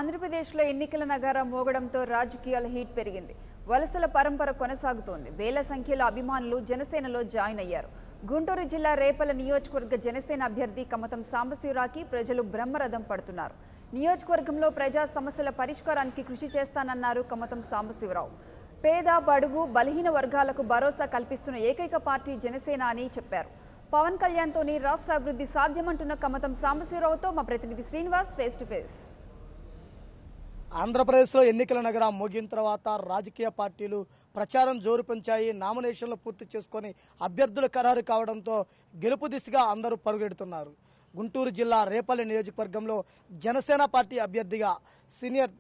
ఆంధ్రప్రదేశ్లో ఎన్నికల నగారా మోగడంతో రాజకీయాల హీట్ పెరిగింది. వలసల పరంపర కొనసాగుతోంది. వేల సంఖ్యలో అభిమానులు జనసేనలో జాయిన్ అయ్యారు. గుంటూరు జిల్లా రేపల నియోజకవర్గ జనసేన అభ్యర్థి కమతం సాంబశివరావుకి ప్రజలు బ్రహ్మరథం పడుతున్నారు. నియోజకవర్గంలో ప్రజా సమస్యల పరిష్కారానికి కృషి చేస్తానన్నారు కమతం సాంబశివరావు. పేద, బడుగు, బలహీన వర్గాలకు భరోసా కల్పిస్తున్న ఏకైక పార్టీ జనసేన అని చెప్పారు. పవన్ కళ్యాణ్తోని రాష్ట్ర అభివృద్ధి సాధ్యమంటున్న కమతం సాంబశివరావుతో మా ప్రతినిధి శ్రీనివాస్ ఫేస్ టు ఫేస్. ఆంధ్రప్రదేశ్లో ఎన్నికల నగరం ముగిన తర్వాత రాజకీయ పార్టీలు ప్రచారం జోరు పెంచాయి. నామినేషన్లు పూర్తి చేసుకొని అభ్యర్థులు ఖరారు కావడంతో గెలుపు దిశగా అందరూ పరుగెడుతున్నారు. గుంటూరు జిల్లా రేపల్లి నియోజకవర్గంలో జనసేన పార్టీ అభ్యర్థిగా సీనియర్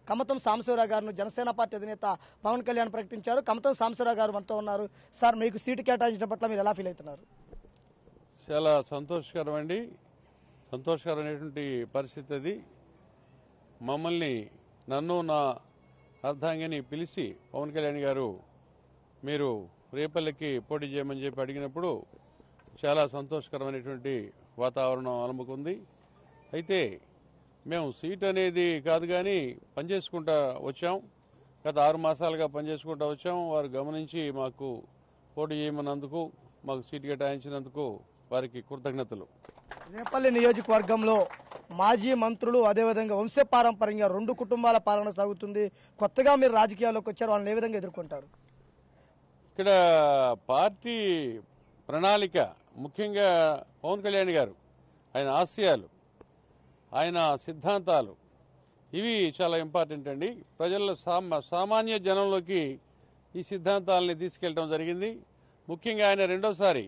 కమతం సాంబశివరావు గారిని జనసేన పార్టీ అధినేత పవన్ కళ్యాణ్ ప్రకటించారు. కమతం సాంబశివరావు గారు మనతో ఉన్నారు. సార్, మీకు సీటు కేటాయించిన పట్ల మీరు ఎలా ఫీల్ అవుతున్నారు? చాలా సంతోషకరమైనటువంటి పరిస్థితి అది. మమ్మల్ని నన్ను నా అర్ధాంగిని పిలిచి పవన్ కళ్యాణ్ గారు మీరు రేపల్లికి పోటీ చేయమని చెప్పి అడిగినప్పుడు చాలా సంతోషకరమైనటువంటి వాతావరణం అలముకుంది. అయితే మేము సీట్ అనేది కాదు కానీ పనిచేసుకుంటా వచ్చాం. గత 6 మాసాలుగా పనిచేసుకుంటా వచ్చాం. వారు గమనించి మాకు పోటీ చేయమన్నందుకు, మాకు సీటు కేటాయించినందుకు వారికి కృతజ్ఞతలు. రేపల్లి నియోజకవర్గంలో మాజీ మంత్రులు, అదేవిధంగా వంశపారంపర్యంగా 2 కుటుంబాల పాలన సాగుతుంది. కొత్తగా మీరు రాజకీయాల్లోకి వచ్చారు, వాళ్ళని ఏ విధంగా ఎదుర్కొంటారు? ఇక్కడ పార్టీ ప్రణాళిక, ముఖ్యంగా పవన్ కళ్యాణ్ గారు ఆయన ఆశయాలు, ఆయన సిద్ధాంతాలు, ఇవి చాలా ఇంపార్టెంట్ అండి. ప్రజల సామాన్య జనంలోకి ఈ సిద్ధాంతాలని తీసుకెళ్లడం జరిగింది. ముఖ్యంగా ఆయన రెండోసారి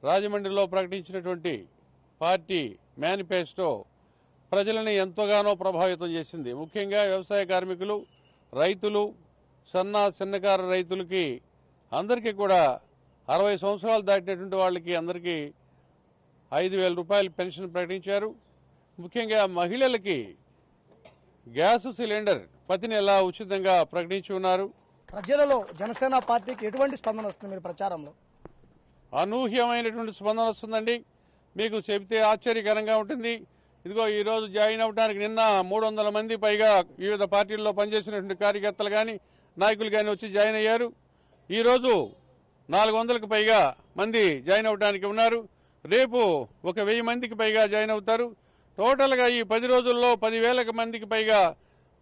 రాజమండ్రిలో ప్రకటించినటువంటి పార్టీ మేనిఫెస్టో ప్రజలని ఎంతగానో ప్రభావితం చేసింది. ముఖ్యంగా వ్యవసాయ కార్మికులు, రైతులు, చిన్నకారు రైతులకి అందరికీ కూడా 60 సంవత్సరాలు దాటినటువంటి వాళ్ళకి అందరికీ 5,000 రూపాయలు పెన్షన్ ప్రకటించారు. ముఖ్యంగా మహిళలకి గ్యాస్ సిలిండర్ ప్రతి నెల ఉచితంగా ప్రకటించి ఉన్నారు. ప్రజలలో జనసేన పార్టీకి ఎటువంటి స్పందన వస్తుంది? మీరు ప్రచారంలో అనూహ్యమైనటువంటి స్పందన వస్తుందండి. మీకు చెబితే ఆశ్చర్యకరంగా ఉంటుంది. ఇదిగో ఈ రోజు జాయిన్ అవడానికి నిన్న 300 మంది పైగా వివిధ పార్టీల్లో పనిచేసినటువంటి కార్యకర్తలు కానీ, నాయకులు కానీ వచ్చి జాయిన్ అయ్యారు. ఈరోజు 400కు పైగా మంది జాయిన్ అవడానికి ఉన్నారు. రేపు 1000 మందికి పైగా జాయిన్ అవుతారు. టోటల్గా ఈ 10 రోజుల్లో 10,000 మందికి పైగా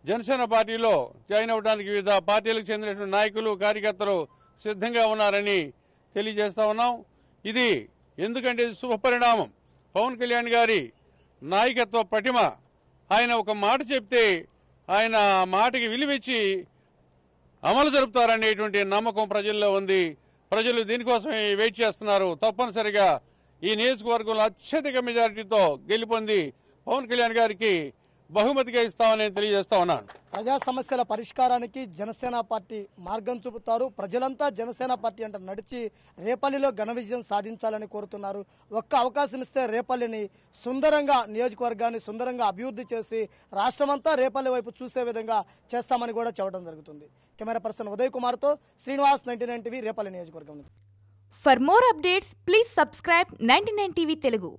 జనసేన పార్టీలో జాయిన్ అవడానికి వివిధ పార్టీలకు చెందినటువంటి నాయకులు, కార్యకర్తలు సిద్ధంగా ఉన్నారని తెలియజేస్తా ఉన్నాం. ఇది ఎందుకంటే శుభపరిణామం. పవన్ కళ్యాణ్ గారి నాయకత్వ పటిమ, ఆయన ఒక మాట చెప్తే ఆయన మాటకి విలువిచ్చి అమలు జరుపుతారనేటువంటి నమ్మకం ప్రజల్లో ఉంది. ప్రజలు దీనికోసమే వెయిట్ చేస్తున్నారు. తప్పనిసరిగా ఈ నియోజకవర్గంలో అత్యధిక మెజారిటీతో గెలుపొంది పవన్ కళ్యాణ్ గారికి బహుమతిగా ఇస్తామని తెలియజేస్తా ఉన్నాను. ప్రజా సమస్యల పరిష్కారానికి జనసేన పార్టీ మార్గం చూపుతారు. ప్రజలంతా జనసేన పార్టీ అంటే నడిచి రేపల్లిలో ఘన విజయం సాధించాలని కోరుతున్నారు. ఒక్క అవకాశం ఇస్తే రేపల్లిని సుందరంగా, నియోజకవర్గాన్ని సుందరంగా అభివృద్ధి చేసి రాష్ట్రమంతా రేపల్లి వైపు చూసే విధంగా చేస్తామని కూడా చెప్పడం జరుగుతుంది. కెమెరా పర్సన్ ఉదయ్ కుమార్తో శ్రీనివాస్, 99 టీవీ, రేపల్లి నియోజకవర్గం. For more updates, please subscribe 99 TV Telugu.